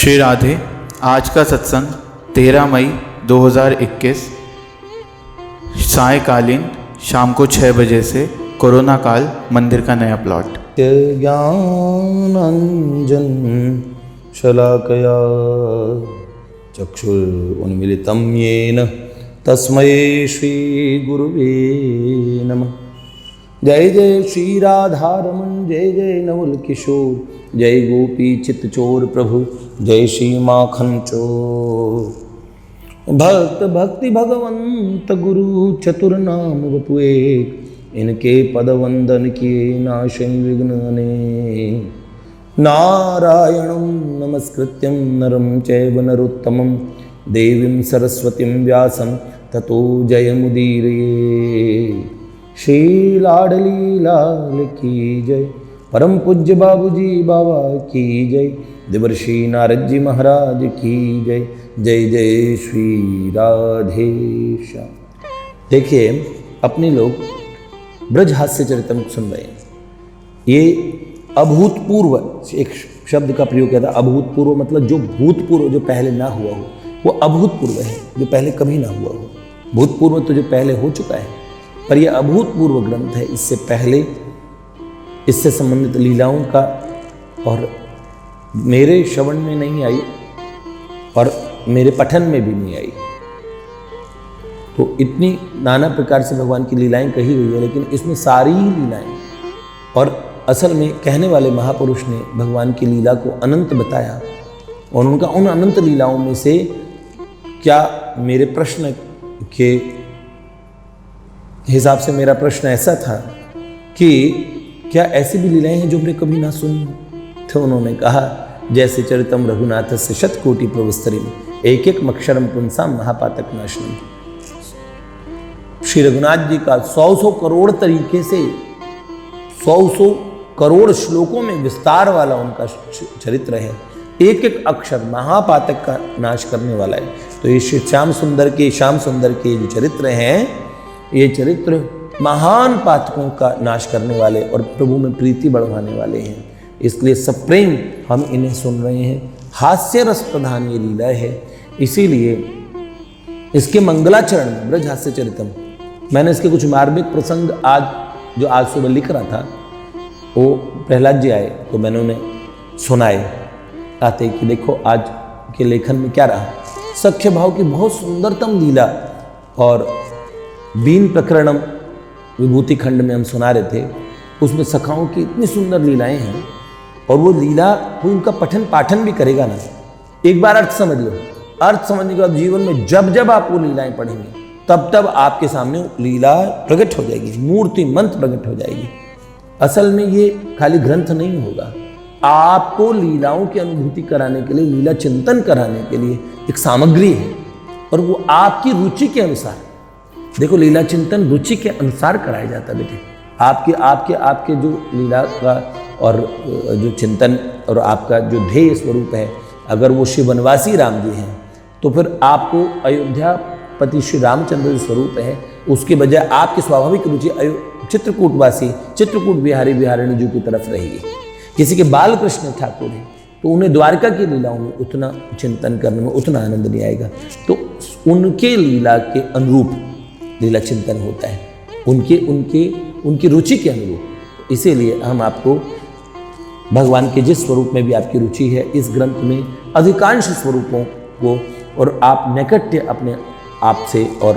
श्री राधे। आज का सत्संग 13 मई 2021 सायकालीन शाम को 6 बजे से कोरोना काल मंदिर का नया प्लॉट। ज्ञानांजन शलाकया चक्षुरुन्मीलितं येन तस्मै श्री गुरुवे नमः। जय जय श्री राधारमण, जय जय नवल किशोर, जय गोपी चित्तचोर प्रभु, जय श्री माखन चोर। भक्त भक्ति भगवंत गुरु चतुर नाम वपु एक, इनके पद वंदन किए नाशं विघ्न अनेक। नारायणं नमस्कृत्यं नरं चैव नरोत्तमं, देवीं सरस्वतीं व्यासं ततो जयमुदीरये। श्री लाडली लाल की जय, परम पूज्य बाबूजी बाबा की जय, देवर्षि नारद जी महाराज की जय। जय जय श्री राधे श्याम। देखिए, अपने लोग ब्रज हास्य चरितमृत सुन रहे हैं। ये अभूतपूर्व एक शब्द का प्रयोग किया था। अभूतपूर्व मतलब जो भूतपूर्व, जो पहले ना हुआ हो, वो अभूतपूर्व है, जो पहले कभी ना हुआ हो। भूतपूर्व तो जो पहले हो चुका है, पर यह अभूतपूर्व ग्रंथ है। इससे पहले इससे संबंधित लीलाओं का और मेरे श्रवण में नहीं आई और मेरे पठन में भी नहीं आई। तो इतनी नाना प्रकार से भगवान की लीलाएं कही गई है, लेकिन इसमें सारी ही लीलाएं, और असल में कहने वाले महापुरुष ने भगवान की लीला को अनंत बताया। और उनका उन अनंत लीलाओं में से क्या, मेरे प्रश्न के हिसाब से मेरा प्रश्न ऐसा था कि क्या ऐसी भी लीलाएं हैं जो हमने कभी ना सुनी? तो उन्होंने कहा, जैसे चरितम रघुनाथ से शतकोटि प्रवस्तरिम, एक एक मक्षरम पुंसाम महापातक नाशनम। श्री रघुनाथ जी का 100 करोड़ तरीके से 100 करोड़ श्लोकों में विस्तार वाला उनका चरित्र है। एक एक अक्षर महापातक का नाश करने वाला है। तो ये श्याम सुंदर के जो चरित्र हैं, ये चरित्र महान पातकों का नाश करने वाले और प्रभु में प्रीति बढ़वाने वाले हैं। इसलिए सप्रेम हम इन्हें सुन रहे हैं। हास्य रस प्रधान ये लीला है, इसीलिए इसके मंगलाचरण में ब्रज हास्य चरितम, मैंने इसके कुछ मार्मिक प्रसंग आज सुबह लिख रहा था, वो प्रहलाद जी आए तो मैंने उन्हें सुनाए आते कि देखो आज के लेखन में क्या रहा। सख्य भाव की बहुत सुंदरतम लीला, और बीन प्रकरणम विभूति खंड में हम सुना रहे थे, उसमें सखाओं की इतनी सुंदर लीलाएं हैं। और वो लीला कोई उनका पठन पाठन भी करेगा ना, एक बार अर्थ समझ लो, अर्थ समझने के बाद जीवन में जब जब आप वो लीलाएं पढ़ेंगे, तब तब आपके सामने लीला प्रकट हो जाएगी, मूर्ति मंत्र प्रकट हो जाएगी। असल में ये खाली ग्रंथ नहीं होगा, आपको लीलाओं की अनुभूति कराने के लिए, लीला चिंतन कराने के लिए एक सामग्री है, और वो आपकी रुचि के अनुसार। देखो, लीला चिंतन रुचि के अनुसार कराया जाता है बेटे। आपके जो लीला का और जो चिंतन और आपका जो ध्येय स्वरूप है, अगर वो श्री वनवासी राम जी हैं, तो फिर आपको अयोध्यापति श्री रामचंद्र जो स्वरूप है, उसके बजाय आपकी स्वाभाविक रुचि चित्रकूटवासी, चित्रकूट बिहारी बिहारिणी जी की तरफ रहेगी। किसी के बाल कृष्ण ठाकुर हैं, तो उन्हें द्वारका की लीलाओं में उतना चिंतन करने में उतना आनंद नहीं आएगा। तो उनके लीला के अनुरूप लीला चिंतन होता है, उनकी रुचि के अनुरूप। इसीलिए हम आपको भगवान के जिस स्वरूप में भी आपकी रुचि है, इस ग्रंथ में अधिकांश स्वरूपों को, और आप नैकट्य अपने आप से और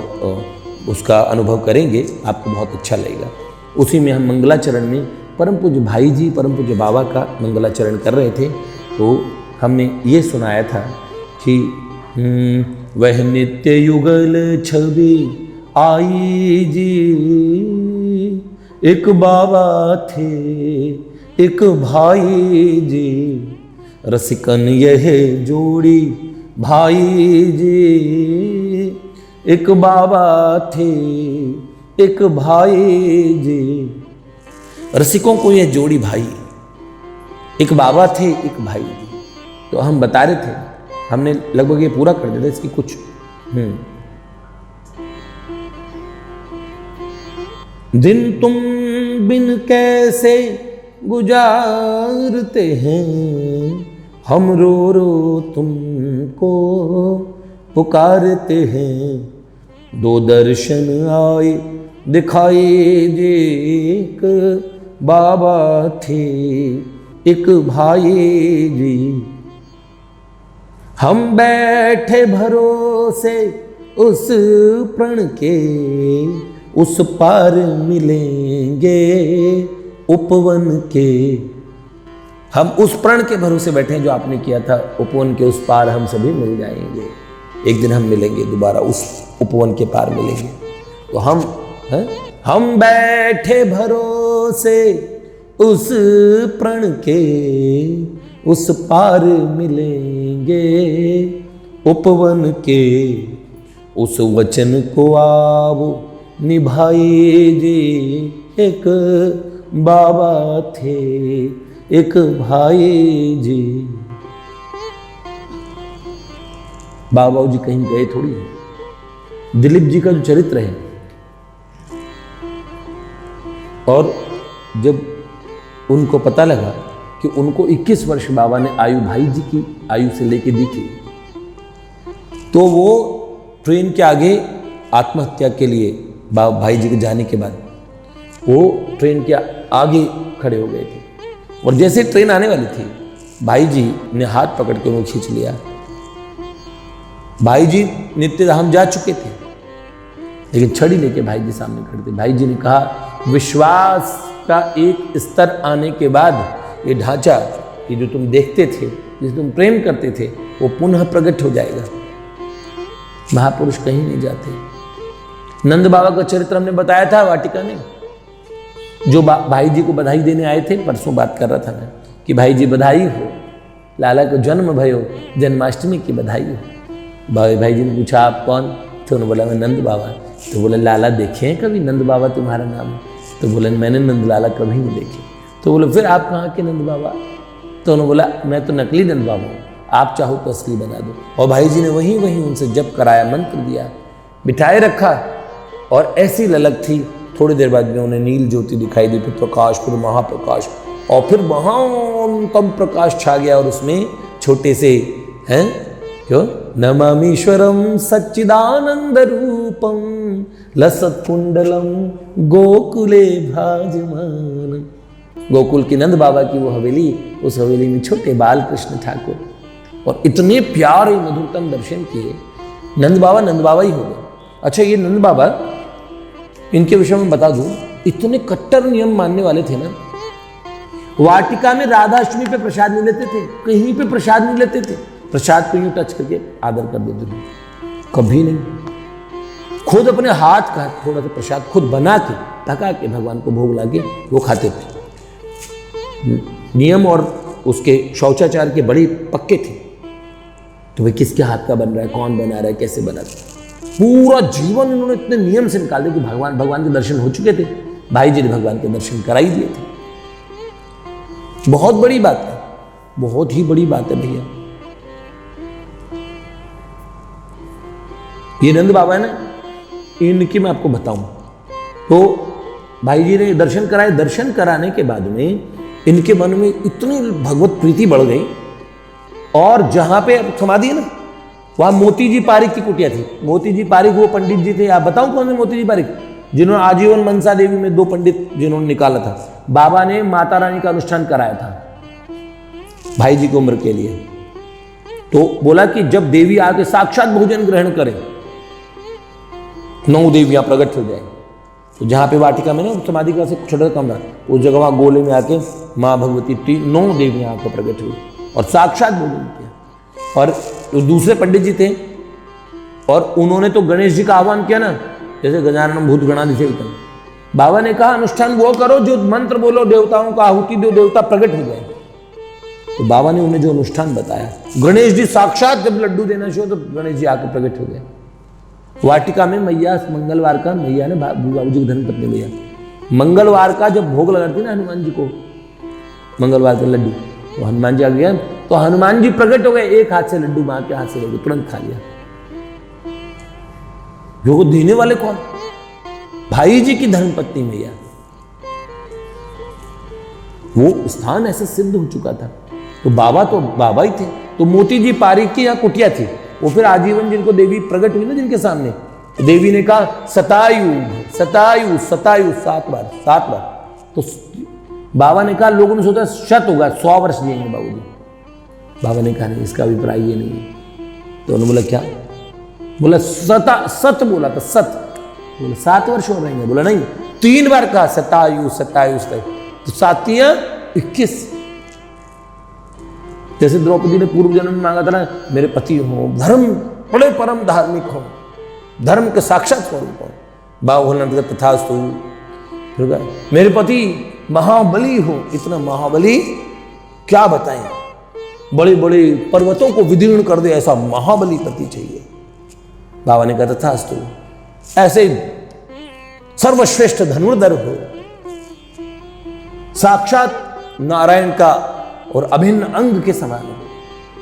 उसका अनुभव करेंगे, आपको बहुत अच्छा लगेगा। उसी में हम मंगलाचरण में परम पूज्य भाई जी, परम पूज्य बाबा का मंगलाचरण कर रहे थे। तो हमने ये सुनाया था कि वह नित्य युगल छवि आई जी, एक बाबा थे एक भाई जी, रसिकन यह जोड़ी भाई जी। एक बाबा थे एक भाई जी, रसिकों को यह जोड़ी भाई, एक बाबा थे एक भाई जी। तो हम बता रहे थे, हमने लगभग ये पूरा कर दिया था इसकी कुछ। दिन तुम बिन कैसे गुजारते हैं, हम रो रो तुमको पुकारते हैं, दो दर्शन आए दिखाए जे, एक बाबा थे एक भाई जी। हम बैठे भरोसे उस प्रण के, उस पार मिलेंगे उपवन के। हम उस प्रण के भरोसे बैठे हैं जो आपने किया था, उपवन के उस पार हम सभी मिल जाएंगे। एक दिन हम मिलेंगे दोबारा, उस उपवन के पार मिलेंगे। तो हम बैठे भरोसे उस प्रण के, उस पार मिलेंगे उपवन के। उस वचन को आओ निभाए जी, एक बाबा थे एक भाई जी। बाबा जी कहीं गए थोड़ी है। दिलीप जी का जो चरित्र है, और जब उनको पता लगा कि उनको 21 वर्ष बाबा ने आयु भाई जी की आयु से लेके दी थी, तो वो ट्रेन के आगे आत्महत्या के लिए भाई जी के जाने के बाद वो ट्रेन के आगे खड़े हो गए थे। और जैसे ट्रेन आने वाली थी, भाई जी ने हाथ पकड़ के उन्हें खींच लिया। भाई जी नित्य धाम जा चुके थे, लेकिन छड़ी लेके भाई जी सामने खड़े थे। भाई जी ने कहा, विश्वास का एक स्तर आने के बाद ये ढांचा, ये जो तुम देखते थे, जिसे तुम प्रेम करते थे, वो पुनः प्रकट हो जाएगा। महापुरुष कहीं नहीं जाते। नंद बाबा का चरित्र हमने बताया था वाटिका में, जो भाई जी को बधाई देने आए थे। परसों बात कर रहा था मैं कि भाई जी बधाई हो, लाला को जन्म भयो, जन्माष्टमी की बधाई हो। भाई जी ने पूछा आप कौन? तो उन्होंने बोला मैं नंद बाबा। तो बोला लाला देखे हैं कभी नंद बाबा तुम्हारा नाम है? तो बोला मैंने नंद लाला कभी नहीं देखे। तो बोले फिर आप कहाँ के नंद बाबा? तो उन्होंने बोला मैं तो नकली नंद बाबा हूँ, आप चाहो तो असली बना दो। और भाई जी ने वहीं उनसे जप कराया, मंत्र दिया, बिठाए रखा। और ऐसी ललक थी, थोड़ी देर बाद में उन्हें नील ज्योति दिखाई दी, फिर प्रकाश, फिर महाप्रकाश, और फिर महानतम प्रकाश छा गया। और उसमें छोटे से हैं क्यों, नमामीश्वरम सच्चिदानंद रूपम लसत कुंडलम गोकुले भाजमान। गोकुल की नंद बाबा की वो हवेली, उस हवेली में छोटे बाल कृष्ण ठाकुर, और इतने प्यारे मधुरतम दर्शन किए। नंद बाबा ही हो गए। अच्छा, ये नंद बाबा, इनके विषय में बता दूं, इतने कट्टर नियम मानने वाले थे ना। वाटिका में राधाष्टमी पे प्रसाद नहीं लेते थे, कहीं पे प्रसाद नहीं लेते थे। प्रसाद को यूं टच करके आदर कर देते थे, कभी नहीं। खुद अपने हाथ का थोड़ा सा प्रसाद खुद बना के पका के भगवान को भोग लाके वो खाते थे। नियम और उसके शौचाचार के बड़े पक्के थे। तो भाई किसके हाथ का बन रहा है, कौन बना रहा है, कैसे बना रहा है, पूरा जीवन इन्होंने इतने नियम से निकाल दिया कि भगवान के दर्शन हो चुके थे। भाई जी ने भगवान के दर्शन करा ही दिए थे। बहुत बड़ी बात है, बहुत ही बड़ी बात है भैया। ये नंद बाबा है ना, इनकी मैं आपको बताऊं तो भाई जी ने दर्शन कराए। दर्शन कराने के बाद में इनके मन में इतनी भगवत प्रीति बढ़ गई। और जहां पे समाधि है ना, वहां मोती जी पारिक की कुटिया थी। मोती जी पारिक वो पंडित जी थे, आप बताऊं कौन से मोती जी पारिक, जिन्होंने आजीवन मनसा देवी में 2 पंडित जिन्होंने निकाला था। बाबा ने माता रानी का अनुष्ठान कराया था भाई जी की उम्र के लिए। तो बोला कि जब देवी आके साक्षात भोजन ग्रहण करें, 9 देवियां प्रकट हो जाए। तो जहां पे वाटिका में ना समाधि का से छोटा कमरा, उस जगह वहां गोले में आके माँ भगवती 9 देवियां आकर प्रकट हुई और साक्षात भोजन किया। और दूसरे पंडित जी थे, और उन्होंने तो गणेश जी का आह्वान किया ना, जैसे गजानन भूत गणाधिसेवितम्। बाबा ने कहा अनुष्ठान वो करो जो मंत्र बोलो, देवताओं का आहुति दो, देवता प्रकट हो जाए। तो बाबा ने उन्हें जो अनुष्ठान बताया, गणेश जी साक्षात जब लड्डू देना शुरू तो गणेश जी आकर प्रकट हो गए। वाटिका में मैया मंगलवार का, मैया ने बाबू जी की धर्मपत्नी मैया, मंगलवार का जब भोग लगाती ना हनुमान जी को, मंगलवार का लड्डू, तो हनुमान जी आ गया तो हनुमान जी प्रकट हो गए। एक हाथ से लड्डू, मां के हाथ से लड्डू तुरंत खा लिया। जो देने वाले कौन? भाई जी की धर्मपत्नी मैया। वो स्थान ऐसे सिद्ध हो चुका था। तो बाबा ही थे। तो मोती जी पारीक की यहाँ कुटिया थी, वो फिर आजीवन जिनको देवी प्रकट हुई ना जिनके सामने, तो देवी ने कहा सतायु सतायु सतायु 7 बार। तो बाबा ने कहा, लोगों ने सोचा शत होगा, 100 वर्ष जिएंगे बाबूजी। बाबा ने कहा नहीं, इसका अभिप्राय ये नहीं है। तो उन्होंने बोला क्या? बोला सत बोला था, सत। बोला 7 वर्ष हो रहेंगे? बोला नहीं, 3 बार कहा सतायु सतायु सतायु, तो 7 21। जैसे द्रौपदी ने पूर्व जन्म में मांगा था ना, मेरे पति हो धर्म बड़े परम धार्मिक हो, धर्म के साक्षात स्वरूप हो। बाबा भोलेनाथ का तथास्तु। फिर कहा मेरे पति महाबली हो, इतना महाबली क्या बताएं, बड़े बड़े पर्वतों को विदीर्ण कर दे ऐसा महाबली पति चाहिए। बाबा ने कहा तथास्तु, ऐसे सर्वश्रेष्ठ धनुर्धर हो, साक्षात नारायण का और अभिन्न अंग के समान हो।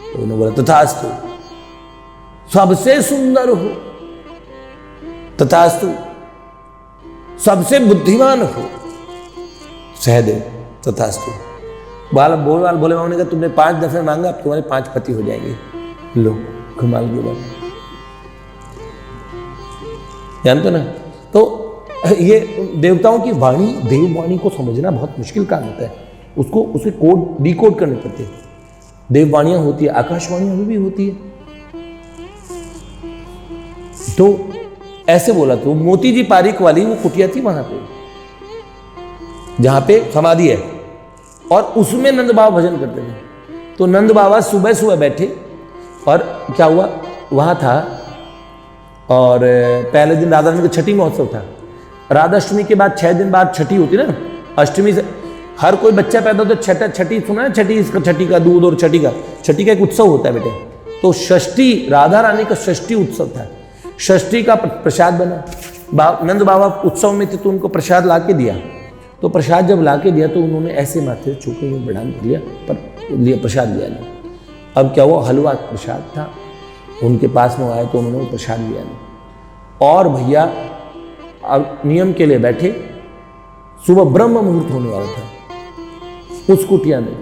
तो उन्होंने बोला तथास्तु, सबसे सुंदर हो, तथास्तु, सबसे बुद्धिमान हो, सहदेव, तथास्तु। भोले बाबा ने कहा तुमने 5 दफे मांगा, अब तुम्हारे 5 पति हो जाएंगे। लो कमाल की बात, जानते ना। तो ये देवताओं की वाणी, देववाणी को समझना बहुत मुश्किल काम होता है। उसको उसे कोड डिकोड करने पड़ते हैं। देववाणियां होती है, आकाशवाणियां भी होती है। तो ऐसे बोला, तो मोती जी पारीक वाली वो कुटिया थी वहां पे जहां पे समाधि है, और उसमें नंद बाबा भजन करते थे। तो नंद बाबा सुबह सुबह बैठे, और क्या हुआ वहां था, और पहले दिन राधारानी का छठी महोत्सव था। राधाष्टमी के बाद 6 दिन बाद छठी होती ना, अष्टमी से हर कोई बच्चा पैदा होता है, छठी सुना है, छठी का दूध और छठी का एक उत्सव होता है बेटे। तो षष्ठी, राधा रानी का षष्ठी उत्सव था, षष्ठी का प्रसाद बना। नंद बाबा उत्सव में थे तो उनको प्रसाद ला के दिया। तो प्रसाद जब ला के दिया तो उन्होंने ऐसे माथे छू के प्रणाम कर लिया, पर प्रसाद लिया नहीं। अब क्या हुआ, हलवा प्रसाद था, उनके पास में आए तो उन्होंने प्रसाद लिया नहीं। और भैया अब नियम के लिए बैठे, सुबह ब्रह्म मुहूर्त होने वाला था उस कुटिया में।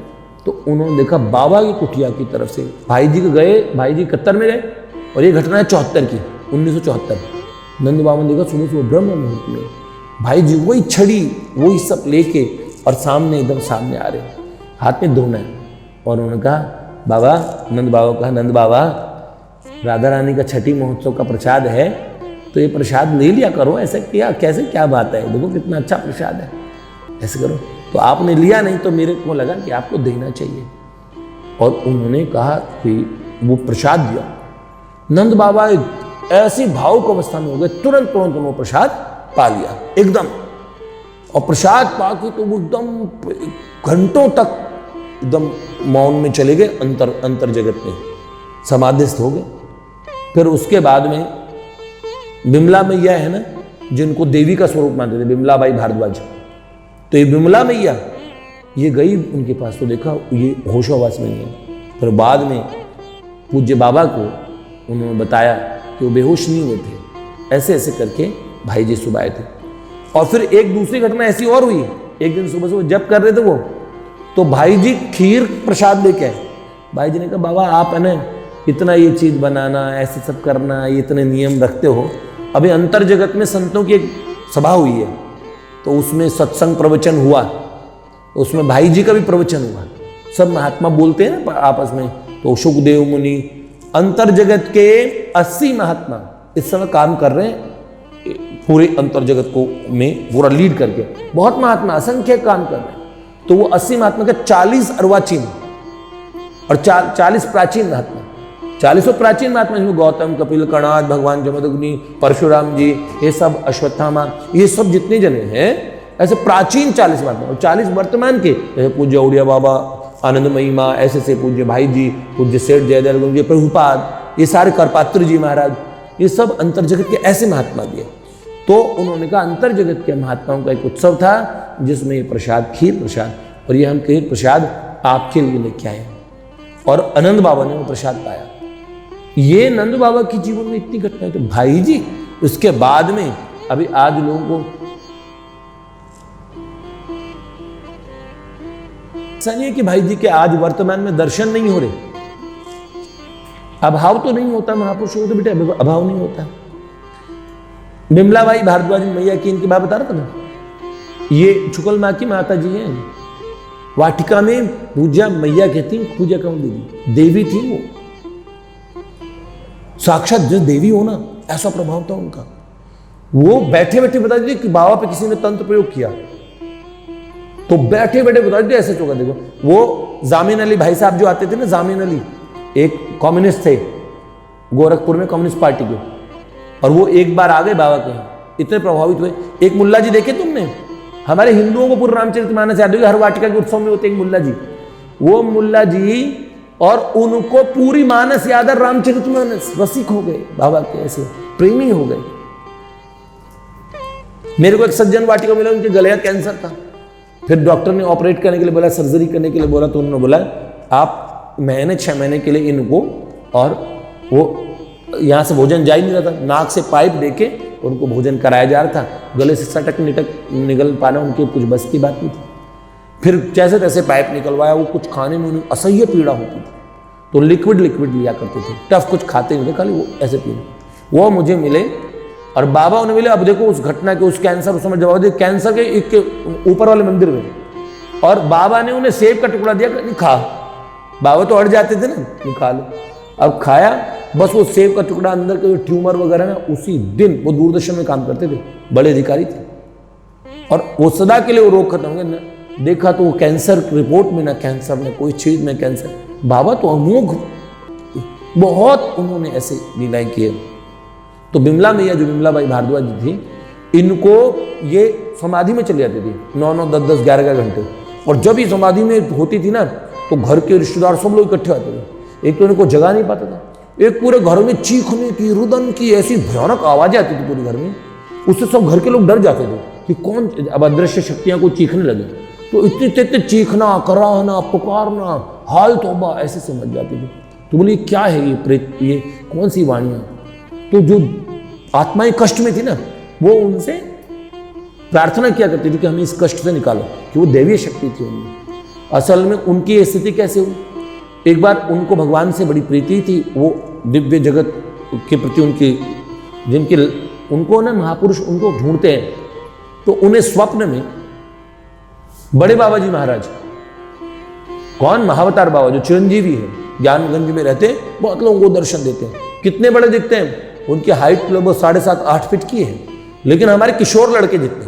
तो उन्होंने देखा बाबा की कुटिया की तरफ से भाई जी गए, भाई जी 71 में गए, और ये घटना है 74 की, 1974। नंद बाबा ने देखा सुबह सुबह ब्रह्म मुहूर्त में भाई जी वही छड़ी वही सब लेके, और सामने एकदम सामने आ रहे, हाथ में धोना है। और उन्होंने कहा बाबा, नंद बाबा कहा नंद बाबा, राधा रानी का छठी महोत्सव का प्रसाद है, तो ये प्रसाद ले लिया करो। ऐसे किया कैसे, क्या बात है, देखो कितना अच्छा प्रसाद है, ऐसे करो। तो आपने लिया नहीं, तो मेरे को लगा कि आपको देना चाहिए। और उन्होंने कहा कि वो प्रसाद दिया। नंद बाबा ऐसी भावुक अवस्था में हो गए, तुरंत उन्होंने प्रसाद पा लिया एकदम। और प्रसाद पाके तो वो एकदम घंटों तक एकदम मौन में चले गए, अंतर जगत में समाधिस्थ हो गए। फिर उसके बाद में बिमला मैया है ना, जिनको देवी का स्वरूप मानते थे, बिमला बाई भारद्वाज, तो ये बिमला मैया ये गई उनके पास, तो देखा ये होशोहवास में नहीं है। फिर बाद में पूज्य बाबा को उन्होंने बताया कि वो बेहोश नहीं हुए थे, ऐसे ऐसे करके भाई जी सुबह आए थे। और फिर एक दूसरी घटना ऐसी और हुई, एक दिन सुबह सुबह जब कर रहे थे वो, तो भाई जी खीर प्रसाद लेके आए। भाई जी ने कहा बाबा आप है ना इतना ये चीज़ बनाना, ऐसे सब करना, ये इतने नियम रखते हो, अभी अंतर जगत में संतों की एक सभा हुई है, तो उसमें सत्संग प्रवचन हुआ, उसमें भाई जी का भी प्रवचन हुआ। सब महात्मा बोलते हैं ना आपस में, तो सुखदेव मुनि, अंतर जगत के 80 महात्मा इस समय काम कर रहे हैं, पूरे अंतर जगत को में पूरा लीड करके, बहुत महात्मा असंख्य काम कर रहे हैं। तो वो 80 महात्मा के 40 अर्वाचीन और 40 प्राचीन महात्मा, 40 प्राचीन महात्मा, जिसमें गौतम, कपिल, कणाद, भगवान जमदग्नि, परशुराम जी, ये सब अश्वत्थामा, ये सब जितने जने हैं ऐसे प्राचीन 40 महात्मा, और 40 वर्तमान के, जैसे पूज्य उड़िया बाबा, आनंदमयी माँ, ऐसे से पूज्य भाई जी, पूज्य सेठ जयदयाल गुरु जी, प्रभुपाद, ये सारे करपात्र जी महाराज, ये सब अंतर जगत के ऐसे महात्मा दिए। तो उन्होंने कहा अंतर जगत के महात्माओं का एक उत्सव था जिसमें ये प्रसाद, खीर प्रसाद, और ये हम खीर प्रसाद आपके लिए लेके आए, और आनंद बाबा ने वो प्रसाद पाया। ये नंद बाबा की जीवन में इतनी घटनाएं, तो भाई जी उसके बाद में अभी आज लोगों को ऐसा नहीं है कि भाई जी के आज वर्तमान में दर्शन नहीं हो रहे, अभाव तो नहीं होता, महापुरुषों को तो बेटे अभाव नहीं होता। बिमलाबाई भारद्वाज मैया की इनकी बात बता रहा था ना, ये छुकल माँ की माता जी हैं, वाटिका में पूजा मैया कहती, पूजा कौन दीदी, देवी थी वो, साक्षात जो देवी हो ना, ऐसा प्रभाव था उनका। वो बैठे बैठे बता दीजिए कि बाबा पे किसी ने तंत्र प्रयोग किया तो बैठे बैठे बता दीजिए ऐसे चौका। देखो वो जामिन अली भाई साहब जो आते थे ना, जामिन अली एक कम्युनिस्ट थे गोरखपुर में, कम्युनिस्ट पार्टी के, और वो एक बार आ गए बाबा के यहाँ, इतने प्रभावित हुए। एक मुल्ला जी देखे तुमने, हमारे हिंदुओं को पूर्ण रामचरितमानस याद होगी, हर वाटिका के उत्सव में होते एक मुल्ला जी, वो मुल्ला जी और उनको पूरी मानस याद है, रामचरितमानस, रसिक हो गए बाबा के, ऐसे प्रेमी हो गए। मेरे को एक सज्जन वाटिका मिला, उनके गले का कैंसर था, फिर डॉक्टर ने ऑपरेट करने के लिए बोला, सर्जरी करने के लिए बोला, तो उन्होंने बोला आप 6 महीने के लिए इनको, और वो यहाँ से भोजन जा ही नहीं रहा था, नाक से पाइप देके उनको भोजन कराया जा रहा था, गले से सटक निटक निकल पाना उनके कुछ बस की बात नहीं थी। फिर जैसे तैसे पाइप निकलवाया, वो कुछ खाने में उन्हें असह्य पीड़ा होती थी, तो लिक्विड लिया करते थे, टफ कुछ खाते नहीं थे, खाली वो ऐसे पीने। वो मुझे मिले और बाबा उन्हें मिले। अब देखो उस घटना के, उस कैंसर, उस समय जवाब दे, कैंसर के एक ऊपर वाले मंदिर में, और बाबा ने उन्हें सेब का टुकड़ा दिया, नहीं खा, बाबा तो अड़ जाते थे ना, खा लो। अब खाया, बस वो सेब का टुकड़ा, अंदर के ट्यूमर वगैरह ना, उसी दिन, वो दूरदर्शन में काम करते थे, बड़े अधिकारी थे, और वो सदा के लिए वो रोग खत्म हो गया ना। देखा तो वो कैंसर रिपोर्ट में ना कैंसर, ना कोई चीज में कैंसर। बाबा तो अमोघ, बहुत उन्होंने ऐसे लीलाएं किए। तो बिमला मैया जो बिमलाबाई भारद्वाज जी थी, इनको ये समाधि में चले जाते थे 9-9, 10-10, 11-11 घंटे, और जब ये समाधि में होती थी ना, तो घर के रिश्तेदार सब लोग इकट्ठे आते थे। एक तो इनको जगा नहीं पाता था, एक पूरे घर में चीखने की, रुदन की ऐसी भयानक आवाजें आती थी पूरे घर में, उससे सब घर के लोग डर जाते थे कि कौन, अब अदृश्य शक्तियां को चीखने लगे, तो इतने चीखना, कराहना, पुकारना, हाल तौबा ऐसे समझ जाती थी। तो बोली क्या है ये प्रेत, ये कौन सी वाणियां। तो जो आत्माएं कष्ट में थी ना, वो उनसे प्रार्थना किया करती थी कि हमें इस कष्ट से निकालो, कि वो दैवीय शक्ति थी उनमें। असल में उनकी स्थिति कैसे हुई, एक बार उनको भगवान से बड़ी प्रीति थी, वो दिव्य जगत के प्रति उनकी, जिनके उनको ना महापुरुष उनको ढूंढते हैं, तो उन्हें स्वप्न में बड़े बाबा जी महाराज, कौन, महावतार बाबा जो चिरंजीवी है, ज्ञानगंज में रहते हैं, बहुत लोगों को दर्शन देते हैं। कितने बड़े दिखते हैं, उनकी हाइट लगभग 7.5-8 फीट की है, लेकिन हमारे किशोर लड़के जितने,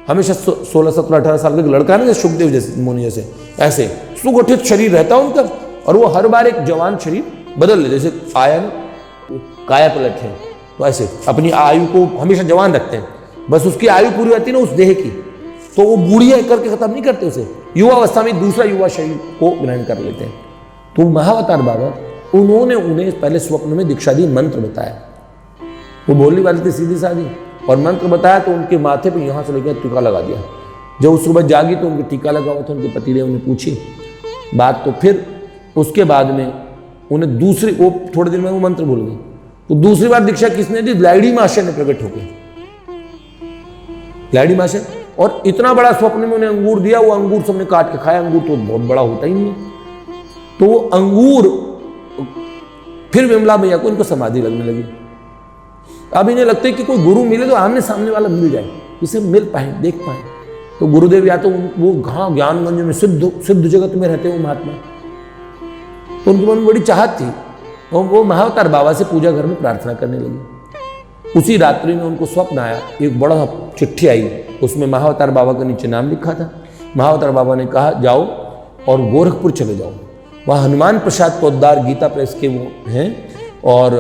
हमेशा 16, 17, 18 साल का लड़का ना, सुखदेव जैसे मुनि जैसे, ऐसे सुगठित शरीर रहता है उनका, और वो हर बार एक जवान शरीर बदल ले, जैसे आया ना काया पलट है, तो ऐसे अपनी आयु को हमेशा जवान रखते हैं। बस उसकी आयु पूरी होती है ना उस देह की, तो वो बूढ़िया करके खत्म नहीं करते उसे, युवा अवस्था में दूसरा युवा शरीर को ग्रहण कर लेते हैं। तो महावतार बाबा, उन्होंने उन्हें पहले स्वप्न में दीक्षा दी, मंत्र बताया, वो बोलने वाली थी सीधी साधी, और मंत्र बताया तो उनके माथे पे यहाँ से लेकर टीका लगा दिया। जब उस सुबह जागी तो उनके टीका लगा हुआ था, उनके पतिदेव ने पूछी बात, तो फिर उसके बाद में उन्हें दूसरी, वो थोड़े दिन में वो मंत्र भूल गई, तो दूसरी बार दीक्षा किसने दी, लाइडी मास्टर ने प्रकट हो गई, लाइडी मास्टर। और इतना बड़ा स्वप्न में उन्हें अंगूर दिया, वो अंगूर सबने काट के खाया, अंगूर तो बहुत बड़ा होता ही नहीं है, तो वो अंगूर फिर विमला मैया को इनको समाधि लगने लगी। अब इन्हें लगता है कि कोई गुरु मिले तो आमने सामने वाला मिल जाए, इसे मिल पाए, देख पाए। तो गुरुदेव या तो वो घाव ज्ञानगंज में सिद्ध जगत में रहते वो महात्मा, तो उनके मन में बड़ी चाहत थी, और वो महावतार बाबा से पूजा घर में प्रार्थना करने लगी। उसी रात्रि में उनको स्वप्न आया, एक बड़ा चिट्ठी आई, उसमें महावतार बाबा का नीचे नाम लिखा था। महावतार बाबा ने कहा जाओ और गोरखपुर चले जाओ, वहाँ हनुमान प्रसाद पोद्दार गीता प्रेस के वो हैं और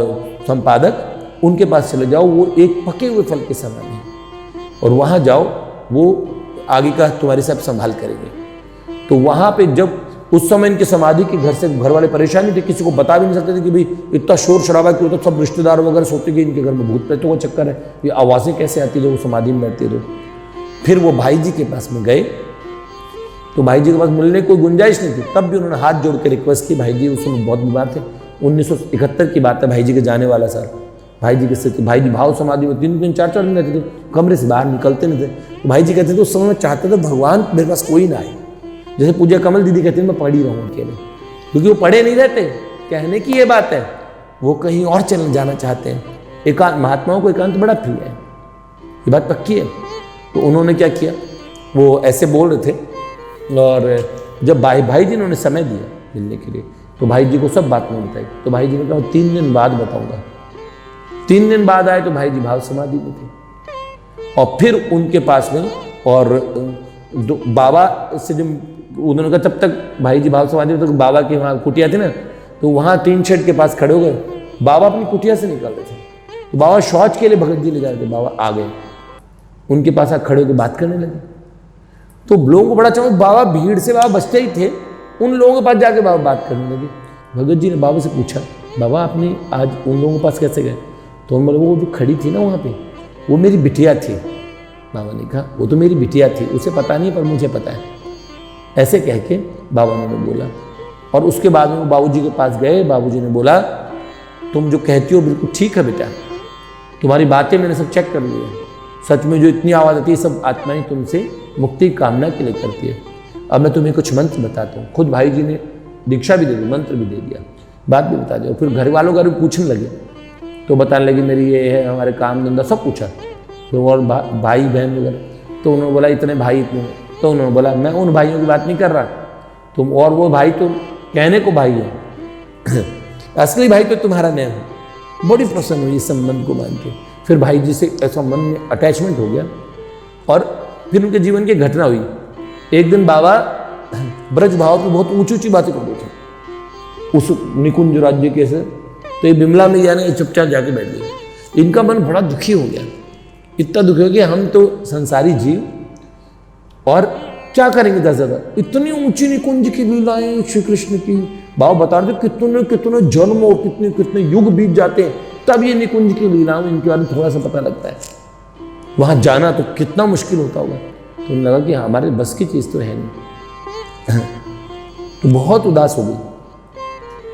संपादक, उनके पास चले जाओ, वो एक पके हुए फल के समान है, और वहाँ जाओ, वो आगे का तुम्हारे सब संभाल करेंगे। तो वहाँ पे जब उस समय इनके समाधि के घर से घर वाले परेशानी थे, किसी को बता भी नहीं सकते थे कि भाई इतना शोर शराबा क्यों, तो सब रिश्तेदार वगैरह सोचते कि इनके घर में भूत प्रेतों का चक्कर है, ये आवाज़ें कैसे आती जब वो समाधि में बैठते थे। फिर वो भाई जी के पास में गए, तो भाई जी के पास मिलने की कोई गुंजाइश नहीं थी, तब भी उन्होंने हाथ जोड़ के रिक्वेस्ट की। भाई जी उस समय बहुत बीमार थे, 1971 की बात है, भाई जी के जाने वाला साल। भाई जी किससे, भाई जी भाव समाधि में 3-3, 4-4 दिन रहते थे, कमरे से बाहर निकलते नहीं थे। तो भाई जी कहते थे उस समय मैं चाहते थे भगवान मेरे पास कोई ना आए, जैसे पूजा कमल दीदी कहती है मैं पढ़ ही रहा हूँ अकेले, क्योंकि वो पढ़े नहीं रहते। कहने की ये बात है, वो कहीं और चल जाना चाहते हैं। एकांत, महात्माओं को एकांत बड़ा प्रिय है, ये बात पक्की है। तो उन्होंने क्या किया, वो ऐसे बोल रहे थे, और जब भाई जी ने उन्हें समय दिया मिलने के लिए, तो भाई जी को सब बात नहीं बताई। तो भाई जी ने कहा 3 दिन बाद बताऊंगा। 3 दिन बाद आए तो भाई जी भाव समाधि में थे, और फिर उनके पास में, और बाबा से जब उन्होंने कहा तब तक भाई जी भाव समाधि में, तो बाबा की वहाँ कुटिया थी ना, तो वहाँ टीन शेड के पास खड़े हो गए। बाबा अपनी कुटिया से निकल रहे थे, तो बाबा शौच के लिए भगत जी ले जा रहे थे। बाबा आ गए, उनके पास आ खड़े होकर बात करने लगे। तो लोगों को बड़ा चमक, बाबा भीड़ से बाबा बचते ही थे, उन लोगों के पास जाके बाबा बात करने लगे। भगत जी ने बाबा से पूछा, बाबा आपने आज उन लोगों के पास कैसे गए? तो उन्होंने बोला वो जो खड़ी थी ना वहाँ पे, वो मेरी बिटिया थी। बाबा ने कहा वो तो मेरी बिटिया थी, उसे पता नहीं पर मुझे पता है। ऐसे कह के बाबा ने बोला, और उसके बाद में वो बाबूजी के पास गए। बाबूजी ने बोला तुम जो कहती हो बिल्कुल ठीक है बेटा, तुम्हारी बातें मैंने सब चेक कर ली है, सच में जो इतनी आवाज़ आती है सब आत्माएं तुमसे मुक्ति की कामना के लिए करती है। अब मैं तुम्हें कुछ मंत्र बताता हूँ। खुद भाई जी ने दीक्षा भी दे दी, मंत्र भी दे दिया, बात भी बता दिया। फिर घर वालों का भी पूछने लगे, तो बताने लगे मेरी ये है, हमारे काम धंधा सब पूछा। फिर और भाई बहन वगैरह, तो उन्होंने बोला इतने भाई इतने, तो उन्होंने बोला मैं उन भाइयों की बात नहीं कर रहा, तुम और वो भाई तो कहने को भाई है असली भाई तो तुम्हारा नहीं है। बड़ी प्रसन्न हुई इस संबंध को मान के। फिर भाई जी से ऐसा मन में अटैचमेंट हो गया, और फिर उनके जीवन की घटना हुई। एक दिन बाबा ब्रज भाव की बहुत ऊंची ऊंची बातें कर रहे थे उस निकुंज राज्य के से, तो ये बिमला में जाने चुपचाप जाके बैठ गए। इनका मन बड़ा दुखी हो गया, इतना दुखी हो गया हम तो संसारी जीव, और क्या करेंगे 10 जगह, इतनी ऊंची निकुंज की लीलाएं श्री कृष्ण की। बाबा बता रहे थे कितने कितने जन्म और कितने कितने युग बीत जाते हैं, तब ये निकुंज की लीलाओं इनके बारे में थोड़ा सा पता लगता है। वहां जाना तो कितना मुश्किल होता होगा। तो उन्हें लगा कि हमारे बस की चीज़ तो है नहीं। तो बहुत उदास हो गई।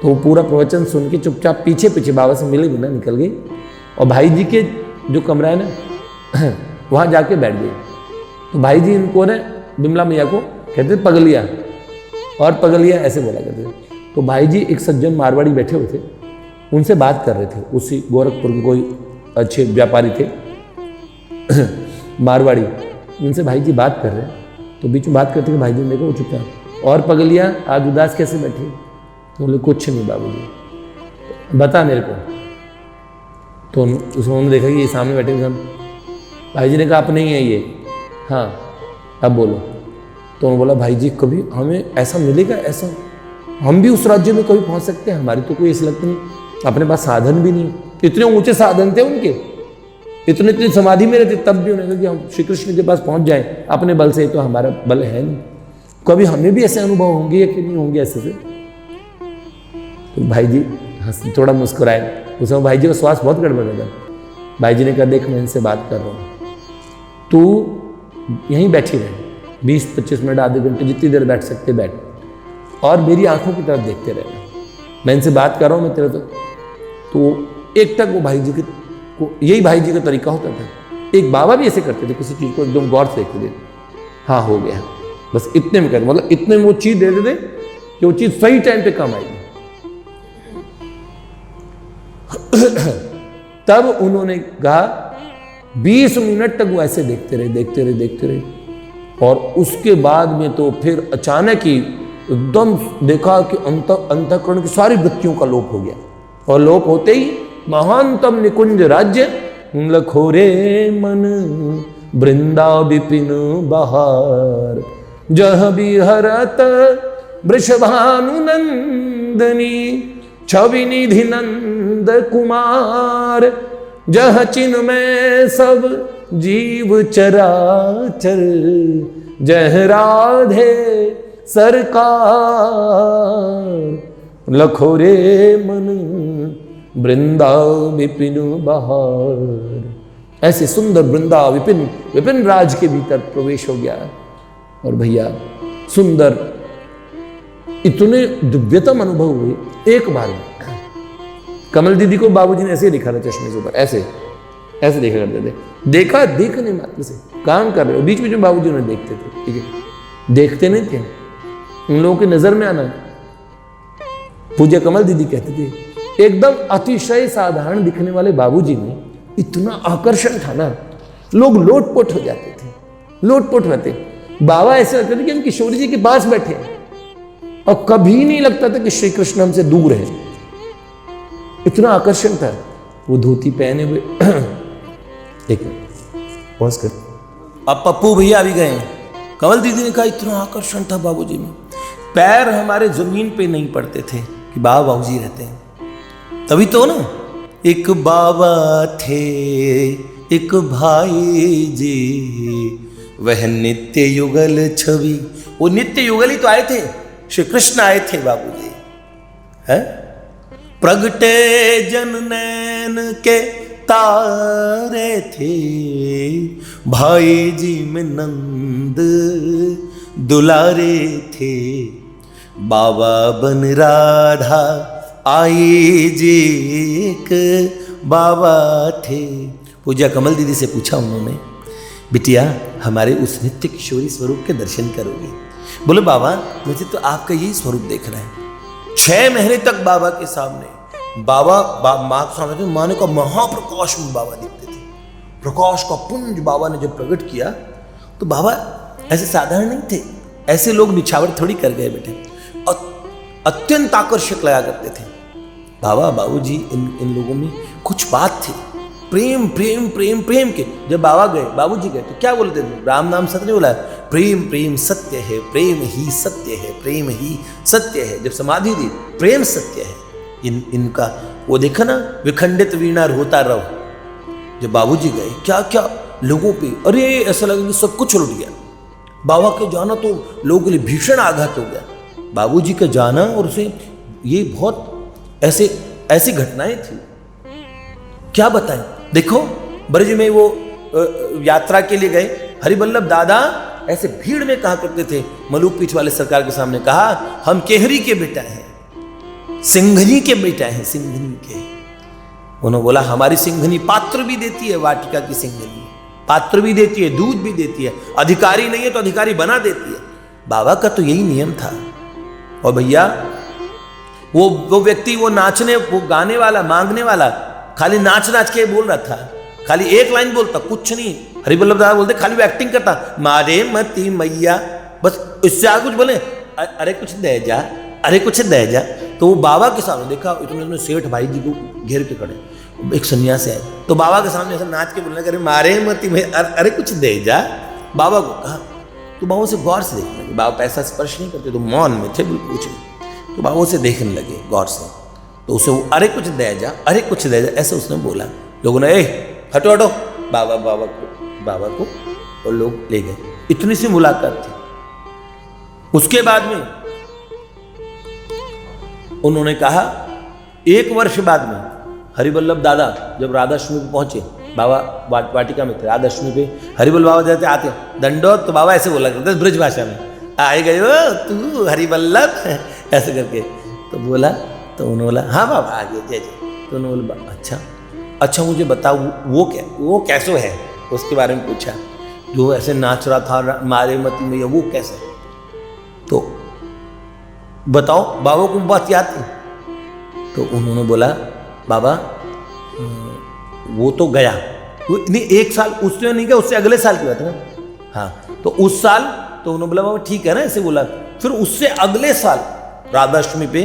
तो वो पूरा प्रवचन सुन के चुपचाप पीछे पीछे बाबा से मिले बिना निकल गई, और भाई जी के जो कमरा है ना वहाँ जाके बैठ गई। तो भाई जी इनको ने बिमला मैया को कहते थे पगलिया, और पगलिया ऐसे बोला करते थे। तो भाई जी एक सज्जन मारवाड़ी बैठे हुए थे, उनसे बात कर रहे थे। उसी गोरखपुर के कोई अच्छे व्यापारी थे मारवाड़ी, उनसे भाई जी बात कर रहे हैं। तो बीच में बात करते भाई जी देखो चुप है, और पगलिया आज उदास कैसे बैठी? तो बोले कुछ नहीं बाबूजी, बता मेरे को। तो उन्होंने देखा कि ये सामने बैठे हैं। भाई जी ने कहा आप नहीं है ये, हाँ अब बोलो। तो उन्होंने बोला भाई जी कभी हमें ऐसा मिलेगा, ऐसा हम भी उस राज्य में कभी पहुंच सकते हैं? हमारी तो कोई ऐसी लगती नहीं, अपने पास साधन भी नहीं। इतने ऊंचे साधन थे उनके, इतनी इतनी समाधि में रहते, तब भी उन्होंने कहा कि हम श्री कृष्ण के पास पहुंच जाएं अपने बल से। तो हमारा बल है नहीं, कभी हमें भी ऐसे अनुभव होंगे या कि नहीं होंगे ऐसे से? तो भाई जी हंस थोड़ा मुस्कुराए। उस समय भाई जी का श्वास बहुत गड़बड़ था। भाई जी ने कहा देख मैं इनसे बात कर रहा हूँ, तू यहीं बैठी रहे 20-25 मिनट आधे घंटे जितनी देर बैठ सकते बैठ, और मेरी आंखों की तरफ देखते रहना। मैं इनसे बात कर रहा हूँ, मैं तेरे तो एक तक वो भाई जी को, यही भाई जी का तरीका होता था। एक बाबा भी ऐसे करते थे, किसी चीज़ को एकदम गौर से देखते थे, हाँ हो गया बस इतने में करते, मतलब इतने में वो चीज़ दे देते कि वो चीज़ सही टाइम पे काम आएगी। तब उन्होंने कहा 20 मिनट तक वो ऐसे देखते रहे, और उसके बाद में तो फिर अचानक ही एकदम देखा कि अंतःकरण की सारी वृत्तियों का लोप हो गया, और लोप होते ही महानतम निकुंज राज्य लखो रे मन वृंदा विपिन बहार, जह बिहरत वृषभानु नंदनी छवि निधि नंद कुमार, जह चिन्ह में सब जीव चराचर, जह राधे सरकार, लखो रे मन वृंदा विपिन बहार। ऐसे सुंदर वृंदा विपिन राज के भीतर प्रवेश हो गया। और भैया सुंदर इतने दिव्यतम अनुभव हुए एक बार में। कमल दीदी को बाबूजी ने ऐसे ही दिखा था, चश्मे से ऊपर ऐसे देखा करते थे, देखा देखने मात्र से काम कर रहे हो, बीच बीच में बाबूजी उन्हें देखते थे, ठीक है देखते नहीं थे, उन लोगों की नजर में आना। पूज्य कमल दीदी कहती थी एकदम अतिशय साधारण दिखने वाले बाबूजी में इतना आकर्षण था ना, लोग लोटपोट हो जाते थे, लोटपोट रहते। बाबा ऐसे लगते थे कि हम किशोरी जी के पास बैठे हैं और कभी नहीं लगता था कि श्री कृष्ण हमसे दूर है, इतना आकर्षण था। वो धोती पहने हुए एक पॉज कर। अब पप्पू भैया भी गए। कमल दीदी ने कहा इतना आकर्षण था बाबूजी में, पैर हमारे जमीन पे नहीं पड़ते थे कि बाबा बाबूजी रहते हैं। तभी तो ना, एक बाबा थे एक भाई जी, वह नित्य युगल छवि। वो नित्य युगल ही तो आए थे, श्री कृष्ण आए थे बाबूजी, है। प्रगटे जन नैन के तारे थे, भाई जी में नंद दुलारे थे, बाबा बन राधा आई जी एक बाबा थे। पूजा कमल दीदी से पूछा उन्होंने, बिटिया हमारे उस नित्य किशोरी स्वरूप के दर्शन करोगे? बोले बाबा मुझे तो आपका यही स्वरूप देखना है। 6 महीने तक बाबा के सामने, माँ के सामने माँ ने कहा महाप्रकाश में बाबा दिखते थे। प्रकाश का पुंज बाबा ने जब प्रकट किया तो बाबा ऐसे साधारण नहीं थे, ऐसे लोग निछावर थोड़ी कर गए बेटे, अत्यंत आकर्षक लगा करते थे। बाबा बाबूजी इन लोगों में कुछ बात थी, प्रेम प्रेम प्रेम प्रेम के। जब बाबा गए, बाबूजी गए तो क्या बोलते थे? राम नाम सत्य नहीं बोला, प्रेम प्रेम सत्य है, प्रेम ही सत्य है, प्रेम ही सत्य है। जब समाधि दी, प्रेम सत्य है। इनका वो देखा ना, विखंडित वीणा रोता रहो। जब बाबूजी गए, क्या क्या लोगों पे, अरे ऐसा लगा कि सब कुछ लुट गया। बाबा के जाना तो लोगों के लिए भीषण आघात हो गया। बाबूजी का जाना और उसे ये बहुत ऐसी घटनाएं थी, क्या बताएं। देखो ब्रज में वो यात्रा के लिए गए, हरिवल्लभ दादा ऐसे भीड़ में कहा करते थे, मलूक पीठ वाले सरकार के सामने कहा, हम केहरी के बेटा हैं, सिंघनी के बेटा हैं, सिंघनी के। उन्होंने बोला हमारी सिंघनी पात्र भी देती है, वाटिका की सिंघनी पात्र भी देती है, दूध भी देती है, अधिकारी नहीं है तो अधिकारी बना देती है। बाबा का तो यही नियम था। और भैया वो व्यक्ति, वो नाचने, वो गाने वाला, मांगने वाला, खाली नाच नाच के बोल रहा था, खाली एक लाइन बोलता, कुछ नहीं। हरिवल्लभ दादा बोलते खाली वो एक्टिंग करता, मारे मती मैया, बस इससे आगे कुछ बोले, अरे कुछ दे जा, अरे कुछ दे जा। तो वो बाबा के सामने देखा, इतने सेठ भाई जी को घेर के खड़े, एक सन्यासी आए, तो बाबा के सामने ऐसा नाच के बोलने, अरे मारे मती मैया, अरे कुछ दे जा। बाबा को कहा, तो बाबा से गौर से देखने लगे। बाबा पैसा स्पर्श नहीं करते, तो मौन में थे बिल्कुल कुछ नहीं। तो बाबा उसे देखने लगे गौर से, तो उसे वो अरे कुछ दे जा, अरे कुछ दे जा, ऐसे उसने बोला। लोगों ने हटो हटो, बाबा को और लोग ले गए। इतनी सी मुलाकात थी। उसके बाद में उन्होंने कहा, 1 वर्ष बाद में हरिवल्लभ दादा जब राधाष्टमी पे पहुंचे, बाबा वाटिका में थे, राधाष्टमी पे हरिवल्लभ बाबा जाते आते दंडोत, तो बाबा ऐसे बोला करते ब्रज भाषा में, आए गए हो तू हरिवल्लभ, ऐसे करके। तो बोला, तो उन्होंने बोला हाँ बाबा आगे जय जय। तो उन्होंने बोला अच्छा मुझे बताओ वो कैसो है, उसके बारे में पूछा। जो ऐसे नाच रहा था मारे मती में, वो कैसे? तो बताओ, बाबा को बात याद थी। तो उन्होंने बोला बाबा वो तो गया, वो नहीं 1 साल उससे नहीं गया, उससे अगले साल की बात है ना। हाँ, तो उस साल तो उन्होंने बोला बाबा ठीक है ना, ऐसे बोला। फिर उससे अगले साल राधाष्टमी पे,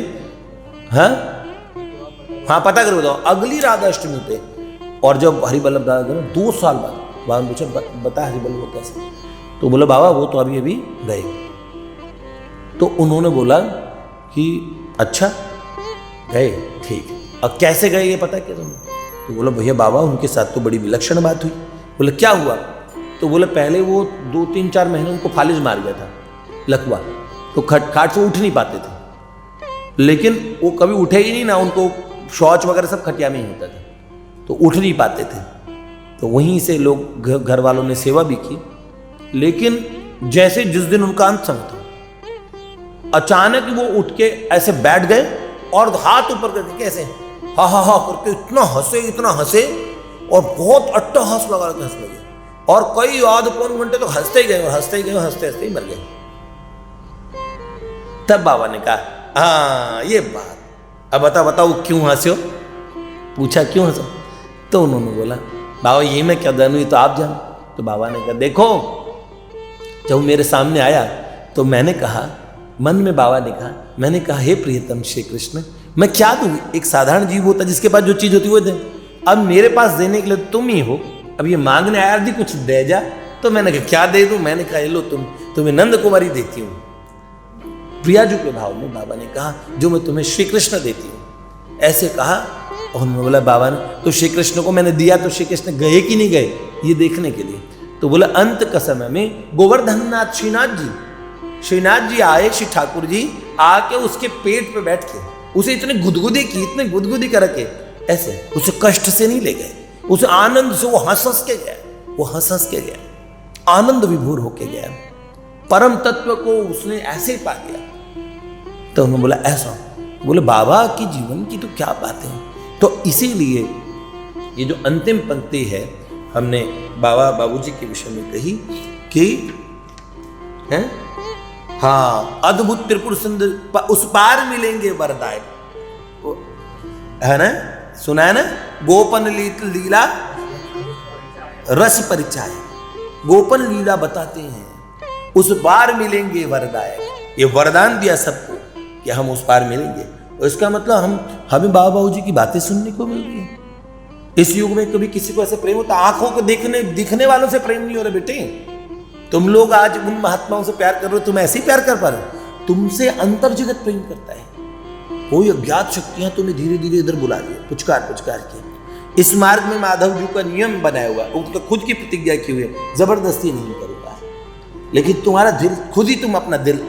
हाँ पता करो बताओ, अगली राधाष्टमी पे। और जब हरिवल्लभ दादा गए 2 साल बाद, बाबा ने पूछा बता हरिवल्लभ कैसे? तो बोला बाबा वो तो अभी गए। तो उन्होंने बोला कि अच्छा गए, ठीक, अब कैसे गए ये पता क्या तुम्हें? तो बोला भैया बाबा उनके साथ तो बड़ी विलक्षण बात हुई। बोले क्या हुआ? तो बोले पहले वो 2-3-4 महीने उनको फालिज मार गया था, लकवा, तो खाट से उठ नहीं पाते थे। लेकिन वो कभी उठे ही नहीं ना, उनको शौच वगैरह सब खटिया में ही होता था, तो उठ नहीं पाते थे। तो वहीं से लोग घर वालों ने सेवा भी की। लेकिन जैसे जिस दिन उनका अंत समय था, अचानक वो उठ के ऐसे बैठ गए और हाथ ऊपर करके कैसे हा हा हा करके इतना हंसे और बहुत अट्टहास लगा के हंसने लगे। और कई आध पौन घंटे तो हंसते ही गए और हंसते ही मर गए। तब बाबा ने कहा हाँ ये बात, अब बताओ क्यों हंसे हो, पूछा क्यों हंसो। तो उन्होंने बोला बाबा ये मैं क्या जानूँ, ये तो आप जानो। तो बाबा ने कहा देखो, जब मेरे सामने आया तो मैंने कहा, मन में बाबा ने कहा, मैंने कहा हे प्रियतम श्री कृष्ण, मैं क्या दूँ, एक साधारण जीव होता जिसके पास जो चीज़ होती वो दे, अब मेरे पास देने के लिए तुम ही हो, अब ये मांगने आया यदि कुछ दे जा। तो मैंने कहा क्या दे दूँ, मैंने कहा लो तुम्हें नंद कुमारी देती हूँ। प्रियाजू के भाव में बाबा ने कहा जो मैं तुम्हें श्री कृष्ण देती हूँ, ऐसे कहा। और उन्होंने बोला बाबा ने तो श्री कृष्ण को मैंने दिया तो श्री कृष्ण गए कि नहीं गए ये देखने के लिए। तो बोला अंत का समय में गोवर्धन नाथ श्रीनाथ जी आए, श्री ठाकुर जी आके उसके पेट पे बैठ के उसे इतने गुदगुदी कर के ऐसे उसे कष्ट से नहीं ले गए, उसे आनंद से वो हंस के गया, आनंद विभोर होके गया, परम तत्व को उसने ऐसे ही पा गया। तो उन्होंने बोला ऐसा, बोले बाबा की जीवन की तो क्या बातें हैं। तो इसीलिए ये जो अंतिम पंक्ति है हमने बाबूजी के विषय में कही कि है हाँ अद्भुत त्रिपुर सुंदर उस पार मिलेंगे वरदायक, है ना, सुना है ना, गोपन लीला रस परिचय, गोपन लीला बताते हैं, उस पार मिलेंगे वरदायक, ये वरदान दिया सबको कि हम उस पार मिलेंगे। और इसका मतलब हमें बाबा जी की बातें सुनने को मिल रही है। इस युग में कभी किसी को ऐसे प्रेम होता, आंखों को दिखने वालों से प्रेम नहीं हो रहा बेटे। तुम लोग आज उन महात्माओं से प्यार कर रहे हो, तुम ऐसे ही प्यार कर पा रहे हो, तुमसे अंतर जगत प्रेम करता है। कोई अज्ञात शक्तियां तुम्हें धीरे धीरे इधर बुला रही है, पुचकार के। इस मार्ग में माधव जी का नियम बनाया हुआ, उनका खुद की प्रतिज्ञा की हुई है, जबरदस्ती नहीं करूंगा, लेकिन तुम्हारा दिल खुद ही, तुम अपना दिल,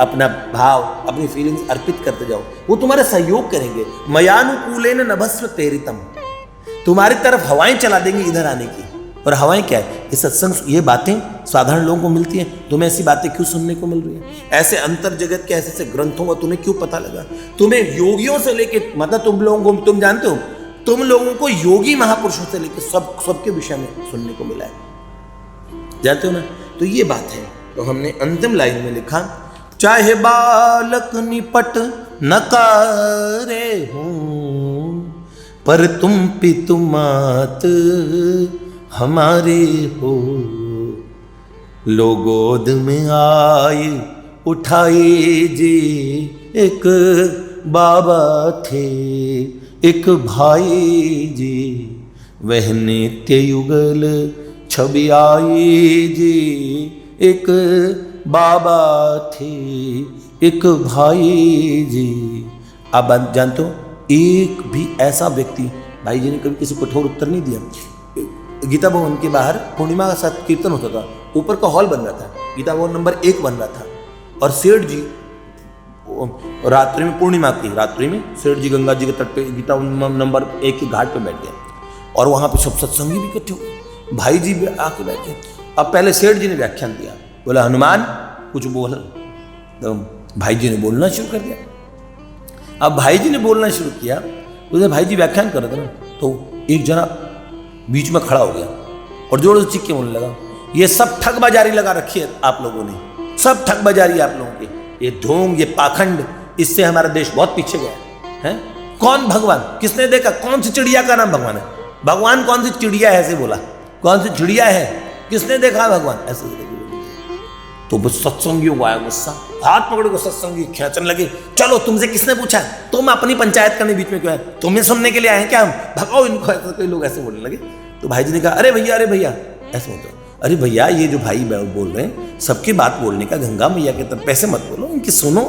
अपना भाव, अपनी फीलिंग्स अर्पित करते जाओ, वो तुम्हारा सहयोग करेंगे। मयानुकूलेन नभस्व प्रेरितम, तुम्हारी तरफ हवाएं चला देंगे इधर आने की। और हवाएं क्या है, ये सत्संग, ये बातें साधारण लोगों को मिलती हैं, तुम्हें ऐसी बातें क्यों सुनने को मिल रही है, ऐसे अंतर जगत के ऐसे ग्रंथों का तुम्हें क्यों पता लगा। तुम्हें योगियों से लेके, मतलब तुम लोगों को, तुम जानते हो, तुम लोगों को योगी महापुरुषों से लेकर सबके विषय में सुनने को मिला है, जानते हो ना। तो ये बात है। तो हमने अंतिम लाइन में लिखा, चाहे बालक निपट न करे हूं, पर तुम पितु मात हमारे हो। लो गोद में आए उठाए जी, एक बाबा थे एक भाई जी, वह नित्य युगल छवि आई जी, एक बाबा थे एक भाई जी। आप जानते हो, एक भी ऐसा व्यक्ति, भाई जी ने कभी किसी को कठोर उत्तर नहीं दिया। गीता भवन के बाहर पूर्णिमा का साथ कीर्तन होता था, ऊपर का हॉल बन रहा था, गीता भवन नंबर 1 बन रहा था, और सेठ जी रात्रि में, पूर्णिमा की रात्रि में सेठ जी गंगा जी के तट पे गीता नंबर 1 के घाट पे बैठ गए, और वहां पे सब सत्संगी भी इकट्ठे हुए, भाई जी भी आके बैठे। अब पहले सेठ जी ने व्याख्यान दिया, बोला हनुमान कुछ बोल, तो भाई जी ने बोलना शुरू कर दिया। अब भाई जी ने बोलना शुरू किया, तो भाई जी व्याख्यान कर रहे थे ना, तो एक जना बीच में खड़ा हो गया और जोर से चीख के बोलने लगा, ये सब ठग बाजारी लगा रखी है आप लोगों ने, सब ठग बाजारी आप लोगों की, ये ढोंग, ये पाखंड, इससे हमारा देश बहुत पीछे गया है। कौन भगवान, किसने देखा, कौन सी चिड़िया का नाम भगवान है, भगवान कौन सी चिड़िया है, ऐसे बोला, कौन सी चिड़िया है, किसने देखा भगवान, ऐसे। तो बस सत्संगियों को आया गुस्सा, हाथ पकड़ को सत्संगी खींचने लगे, चलो तुमसे किसने पूछा, तुम अपनी पंचायत करने बीच में क्यों आए, तुम्हें सुनने के लिए आए क्या हम, भगाओ इनको, ऐसे कई लोग ऐसे बोलने लगे। तो भाई जी ने कहा अरे भैया ऐसे मत करो, अरे भैया ये जो भाई बोल रहे हैं, सबकी बात बोलने का, गंगा मैया के तरफ पैसे मत बोलो, इनकी सुनो,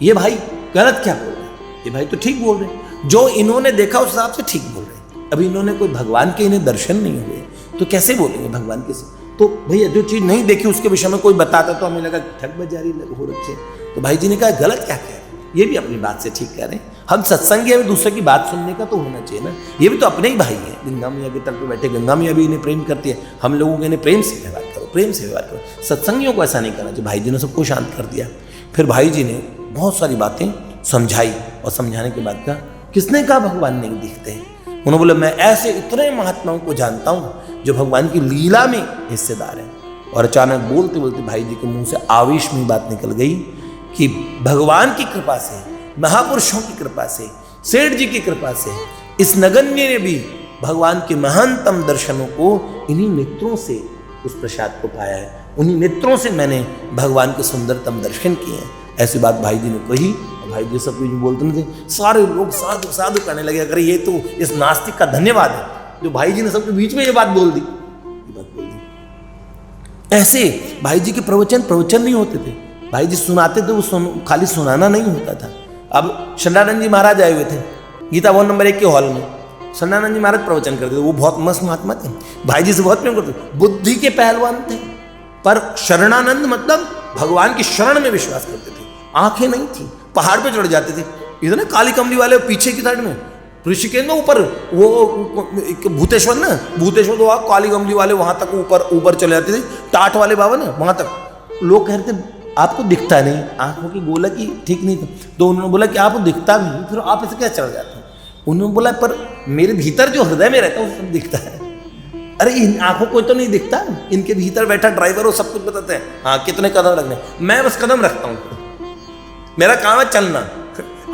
ये भाई गलत क्या बोल रहे हैं, ये भाई तो ठीक बोल रहे हैं, जो इन्होंने देखा उस हिसाब से ठीक बोल रहे हैं। अभी इन्होंने कोई भगवान के इन्हें दर्शन नहीं हुए, तो कैसे बोलेंगे भगवान के से। तो भैया जो चीज़ नहीं देखी उसके विषय में कोई बताता तो हमें लगा ठग बाजारी हो रखी है। तो भाई जी ने कहा गलत क्या कह रहे हैं, ये भी अपनी बात से ठीक कह रहे हैं, हम सत्संगी है, दूसरे की बात सुनने का तो होना चाहिए ना, ये भी तो अपने ही भाई हैं, गंगा मैया के तट पे बैठे, गंगा मैया भी इन्हें प्रेम करती है, हम लोगों को इन्हें प्रेम से व्यवहार करो, प्रेम से व्यवहार करो, सत्संगियों को ऐसा नहीं करना चाहिए। भाई जी ने सबको शांत कर दिया। फिर भाई जी ने बहुत सारी बातें समझाई, और समझाने के बाद कहा किसने कहा भगवान नहीं दिखते हैं, उन्होंने बोला मैं ऐसे इतने महात्माओं को जानता हूँ जो भगवान की लीला में हिस्सेदार हैं। और अचानक बोलते बोलते भाई जी के मुंह से आवेश में बात निकल गई कि भगवान की कृपा से, महापुरुषों की कृपा से, सेठ जी की कृपा से इस नगण्य ने भी भगवान के महानतम दर्शनों को इन्हीं नेत्रों से उस प्रसाद को पाया है। उन्हीं नेत्रों से मैंने भगवान के सुंदरतम दर्शन किए हैं। ऐसी बात भाई जी ने कही। भाई जी सब कुछ बोलते नहीं थे, सारे लोग साधु साधु कहने लगे, अगर ये तो इस नास्तिक का धन्यवाद है जो भाई जी ने सबके बीच में ये बात बोल दी। ऐसे भाई जी के प्रवचन नहीं होते थे। भाई जी सुनाते थे, वो खाली सुनाना नहीं होता था। अब शरणानंद जी महाराज आए हुए थे गीता भवन नंबर 1 के हॉल में। शरणानंद जी महाराज प्रवचन करते थे, वो बहुत मस्त महात्मा थे, भाई जी से बहुत प्रेम करते, बुद्धि के पहलवान थे, पर शरणानंद मतलब भगवान की शरण में विश्वास करते थे। आंखें नहीं थी, पहाड़ पे चढ़ जाते थे। इधर ना काली कमली वाले पीछे की साइड में, ऋषिकेश में ऊपर वो भूतेश्वर ना, भूतेश्वर तो काली कमली वाले वहां तक ऊपर चले जाते थे। टाट वाले बाबा ना वहां तक। लोग कहते आपको दिखता नहीं, आंखों की गोला की ठीक नहीं था। तो उन्होंने बोला कि आपको दिखता भी, फिर आप ऐसे क्या चढ़ जाते हैं? उन्होंने बोला पर मेरे भीतर जो हृदय में रहता है वो सब दिखता है। अरे इन आंखों को तो नहीं दिखता, इनके भीतर बैठा ड्राइवर वो सब कुछ बताते हैं। हाँ कितने कदम रखने, मैं बस कदम रखता हूँ, मेरा काम है चलना।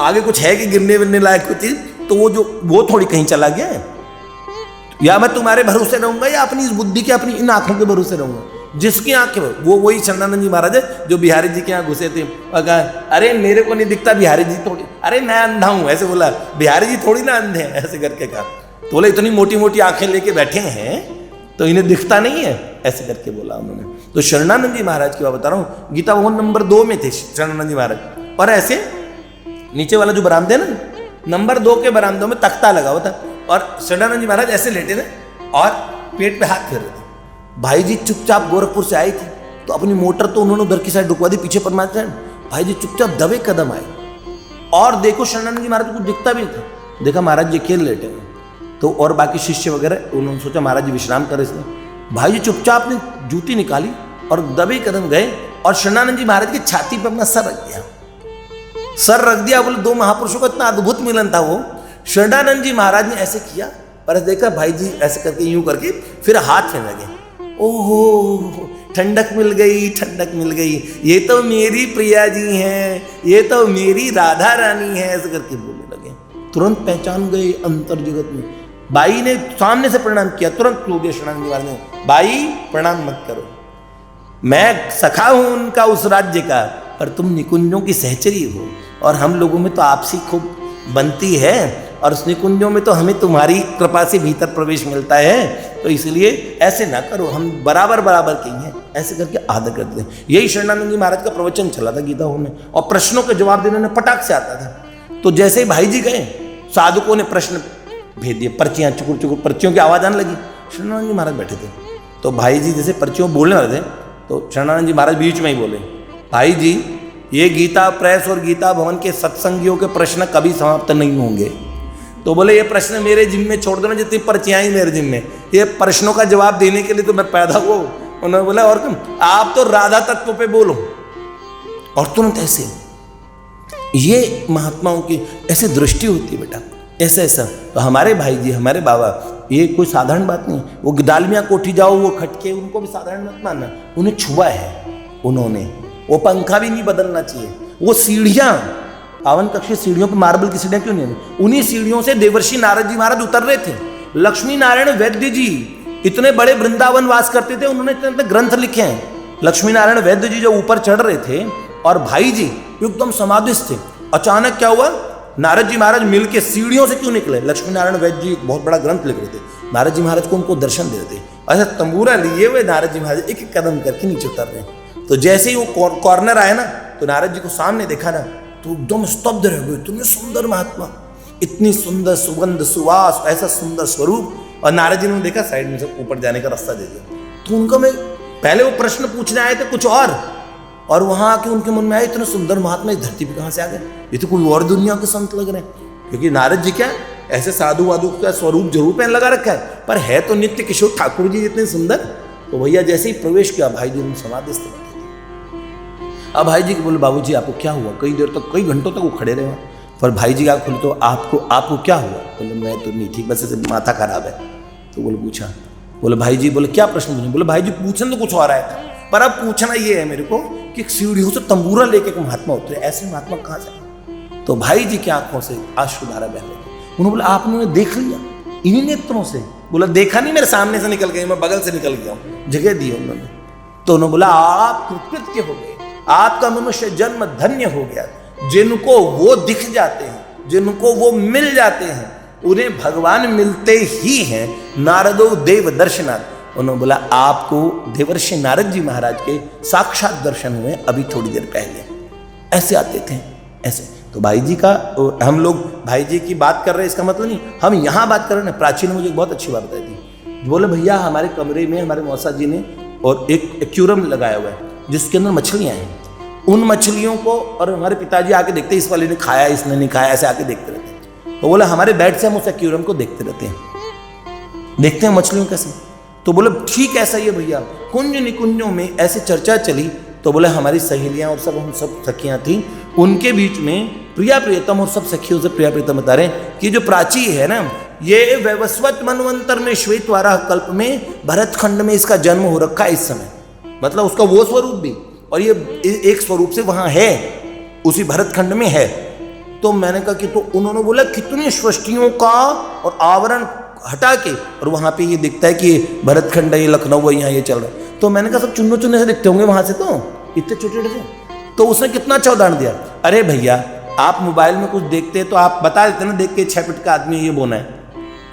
आगे कुछ है कि गिरने विरने लायक कोई चीज, तो वो थोड़ी कहीं चला गया है। या मैं तुम्हारे भरोसे रहूंगा या अपनी इस बुद्धि के, अपनी इन आंखों के भरोसे रहूंगा। जिसकी आंखें वो वही शरणानंद जी महाराज है जो बिहारी जी के यहाँ घुसे थे और कहा अरे मेरे को नहीं दिखता, बिहारी जी थोड़ी, अरे मैं अंधा हूं ऐसे बोला, बिहारी जी थोड़ी ना अंधे हैं ऐसे करके कहा। तो बोले इतनी मोटी मोटी आंखें लेके बैठे हैं तो इन्हें दिखता नहीं है, ऐसे करके बोला उन्होंने। तो शरणानंद जी महाराज की बात बता रहा हूँ, गीता भवन नंबर 2 में थे शरणानंद जी महाराज। और ऐसे नीचे वाला जो बरामदे ना, नंबर 2 के बरामदों में तख्ता लगा हुआ था और शरणानंद जी महाराज ऐसे लेटे थे और पेट पे हाथ फेर रहे थे। भाई जी चुपचाप गोरखपुर से आए थे तो अपनी मोटर तो उन्होंने उधर की साइड रुकवा दी, पीछे परमात्मा। भाई जी चुपचाप दबे कदम आए और देखो शरणानंद जी महाराज को कुछ दिखता भी नहीं था। देखा महाराज जी अकेले लेटे हुए, तो और बाकी शिष्य वगैरह, उन्होंने सोचा महाराज जी विश्राम कर इसलिए भाई जी चुपचाप ने जूती निकाली और दबे कदम गए और शरणानंद जी महाराज की छाती पर अपना सर रख दिया। सर रख दिया, बोले दो महापुरुषों का इतना अद्भुत मिलन था वो। शरणानंद जी महाराज ने ऐसे किया पर देखा भाई जी ऐसे करके यूं करके फिर हाथ फेरने लगे। ओहो ठंडक मिल गई, ठंडक मिल गई, ये तो मेरी प्रिया जी हैं, ये तो मेरी राधा रानी है, ऐसे करके बोलने लगे। तुरंत पहचान गए अंतर जगत में। बाई ने सामने से प्रणाम किया, तुरंत लो दिया शरणानंद जी महाराज ने, बाई प्रणाम मत करो, मैं सखा हूं उनका उस राज्य का, पर तुम निकुंजों की सहचरी हो और हम लोगों में तो आपसी खूब बनती है और उस निकुंजों में तो हमें तुम्हारी कृपा से भीतर प्रवेश मिलता है, तो इसलिए ऐसे ना करो, हम बराबर बराबर की हैं, ऐसे करके आदर करते हैं। यही शरणानंद जी महाराज का प्रवचन चला था गीता भवन में और प्रश्नों के जवाब देने में पटाख से आता था। तो जैसे ही भाई जी गए, साधुकों ने प्रश्न भेज दिए, पर्चियां चुकुर चुकुर पर्चियों की आवाज आने लगी। शरणानंद जी महाराज बैठे थे तो भाई जी जैसे पर्चियों बोलने वाले थे तो शरणानंद जी महाराज बीच में ही बोले, भाई जी ये गीता प्रेस और गीता भवन के सत्संगियों के प्रश्न कभी समाप्त नहीं होंगे। तो बोले ये प्रश्न मेरे जिम्मे छोड़ दो ना, जितनी पर्चियां ही मेरे जिम्मे, ये प्रश्नों का जवाब देने के लिए तो मैं पैदा हुआ। उन्होंने बोला और तुम आप तो राधा तत्व पे बोलो। और तुरंत ऐसे ये महात्माओं की ऐसे दृष्टि होती है बेटा, ऐसा ऐसा। तो हमारे भाई जी, हमारे बाबा, ये कोई साधारण बात नहीं। वो दालमिया कोठी जाओ, वो खटके, उनको भी साधारण मत मानना, उन्हें छुआ है उन्होंने। वो पंखा भी नहीं बदलना चाहिए, वो सीढ़ियां, पावन कक्ष सीढ़ियों पर मार्बल की सीढ़ियां क्यों नहीं? उन्हीं सीढ़ियों से देवर्षि नारद जी महाराज उतर रहे थे। लक्ष्मी नारायण वैद्य जी इतने बड़े वृंदावन वास करते थे, उन्होंने इतने ग्रंथ लिखे हैं। लक्ष्मी नारायण वैद्य जी जो ऊपर चढ़ रहे थे और भाई जी एकदम समाधिस्थ थे। अचानक क्या हुआ, नारद जी महाराज मिलके सीढ़ियों से क्यों निकले? लक्ष्मी नारायण वैद्य जी बहुत बड़ा ग्रंथ लिख रहे थे, नारद जी महाराज को उनको दर्शन दे रहे थे। ऐसा तंबूरा लिए हुए नारद जी महाराज एक एक कदम करके नीचे उतर रहे हैं। तो जैसे ही वो कॉर्नर आया ना, तो नारद जी को सामने देखा ना, तो एकदम स्तब्ध रह गए। इतने सुंदर महात्मा, इतनी सुंदर सुगंध सुवास, ऐसा सुंदर स्वरूप। और नारद जी ने देखा साइड में से ऊपर जाने का रास्ता दे दिया। तो उनका में पहले वो प्रश्न पूछने आए थे कुछ और वहां आके उनके मन में आया इतने सुंदर महात्मा इस धरती पे कहां से आ गए? ये तो कोई और दुनिया के संत लग रहे हैं। क्योंकि नारद जी क्या ऐसे साधु वाधु का स्वरूप जरूर पहन लगा रखा है, पर है तो नित्य किशोर ठाकुर जी इतने सुंदर। तो भैया जैसे ही प्रवेश किया, भाई जी ने समाधिस्थ बैठे थे। अब भाई जी को बोले, बाबूजी आपको क्या हुआ? कई देर तक, कई घंटों तक वो खड़े रहे। पर भाई जी का खुले तो आपको क्या हुआ? बोले मैं तो नहीं ठीक, बस ऐसे माथा खराब है। तो बोले पूछा, बोले भाई जी, बोले क्या प्रश्न पूछे? बोले भाई जी पूछना तो कुछ और आया था, पर अब पूछना ये है मेरे को कि सीढ़ियों से तंबूरा लेके एक महात्मा उतरे, ऐसे महात्मा कहाँ से? तो भाई जी की आंखों से आंसुधारा बह गई। उन्होंने बोला आपने देख लिया इन्हीं नेत्रों से? बोला देखा नहीं, मेरे सामने से निकल गए, मैं बगल से निकल गया हूं, जगह दी उन्होंने। तो उन्होंने बोला आप कृतकृत्य हो गए, आपका मनुष्य जन्म धन्य हो गया। जिनको वो दिख जाते हैं, जिनको वो मिल जाते हैं, उन्हें भगवान मिलते ही हैं। नारदो देव दर्शनाथ। उन्होंने बोला आपको देवर्षि नारद जी महाराज के साक्षात दर्शन हुए अभी थोड़ी देर पहले। ऐसे आते थे, ऐसे। तो भाई जी का, हम लोग भाई जी की बात कर रहे हैं इसका मतलब नहीं, हम यहाँ बात कर रहे हैं ना। प्राची ने मुझे एक बहुत अच्छी बात बताई थी। बोले भैया हमारे कमरे में हमारे मौसा जी ने और एक एक्वेरियम लगाया हुआ है जिसके अंदर मछलियाँ हैं। उन मछलियों को और हमारे पिताजी आके देखते, इस वाले ने खाया, इसने नहीं खाया, ऐसे आके देखते रहते हैं। तो बोला हमारे बेड से हम उस एक्वेरियम को देखते रहते हैं, देखते हैं मछलियों कैसे। तो बोले ठीक ऐसा ही है भैया। कुंज निकुंजों में ऐसे चर्चा चली। तो बोले हमारी सहेलियां और सब, हम सब सखियां थी, उनके बीच में प्रिया प्रियतम और सब सखियों से प्रिया प्रियतम बता रहे हैं कि जो प्राची है ना, ये वैवस्वत मनवंतर में श्वेत वाराह कल्प में भरतखंड में इसका जन्म हो रखा है इस समय। मतलब उसका वो स्वरूप भी, और ये एक स्वरूप से वहां है, उसी भरतखंड में है। तो मैंने कहा कि, तो उन्होंने बोला कितनी सृष्टियों का और आवरण हटा के, और वहां पे ये दिखता है कि भरतखंड है, ये लखनऊ है, यहाँ ये चल रहा है। तो मैंने कहा सब चुन्नो चुन्ने से दिखते होंगे वहां से, तो इतने छोटे छोटे से। तो उसने कितना अच्छा उदाहरण दिया। अरे भैया आप मोबाइल में कुछ देखते हैं तो आप बता देते ना, देख के 6 फीट का आदमी ये बोना है,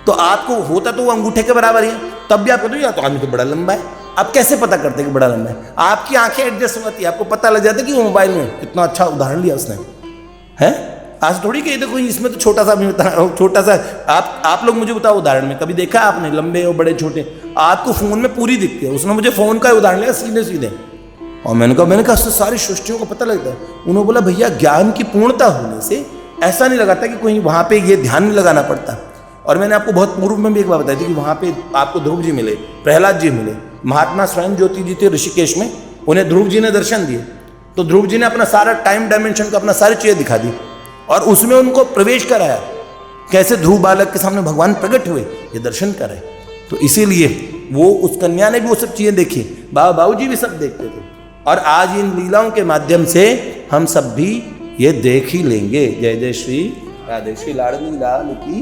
तो आपको होता तो वो अंगूठे के बराबर ही है, तब भी आप कहते हो या तो आदमी तो बड़ा लंबा है। आप कैसे पता करते कि बड़ा लंबा है? आपकी आंखें एडजस्ट होती है, आपको पता लग जाता है कि वो मोबाइल में। कितना अच्छा उदाहरण लिया उसने, है। आज थोड़ी कही देखो इसमें तो छोटा सा भी बता, छोटा सा आप लोग मुझे बताओ उदाहरण में कभी देखा आपने लंबे और बड़े छोटे? आपको फोन में पूरी दिखती है। उसने मुझे फोन का उदाहरण लिया सीधे सीधे, और मैंने कहा उससे सारी सृष्टियों को पता लगता है। उन्होंने बोला भैया ज्ञान की पूर्णता होने से ऐसा नहीं लगाता कि कोई वहां पे ये ध्यान नहीं लगाना पड़ता। और मैंने आपको बहुत पूर्व में भी एक बात बताई थी कि वहां पे आपको ध्रुव जी मिले, प्रहलाद जी मिले, महात्मा स्वयं ज्योति जी थे ऋषिकेश में, उन्हें ध्रुव जी ने दर्शन दिए। तो ध्रुव जी ने अपना सारा टाइम डायमेंशन का अपना सारी चीजें दिखा दी और उसमें उनको प्रवेश कराया, कैसे ध्रुव बालक के सामने भगवान प्रकट हुए, ये दर्शन कराए। तो इसीलिए वो उस कन्या ने भी वो सब चीजें देखी, बाबू जी भी सब देखते थे। और आज इन लीलाओं के माध्यम से हम सब भी ये देख ही लेंगे। जय जय श्री राधे श्री लाडली लाल की।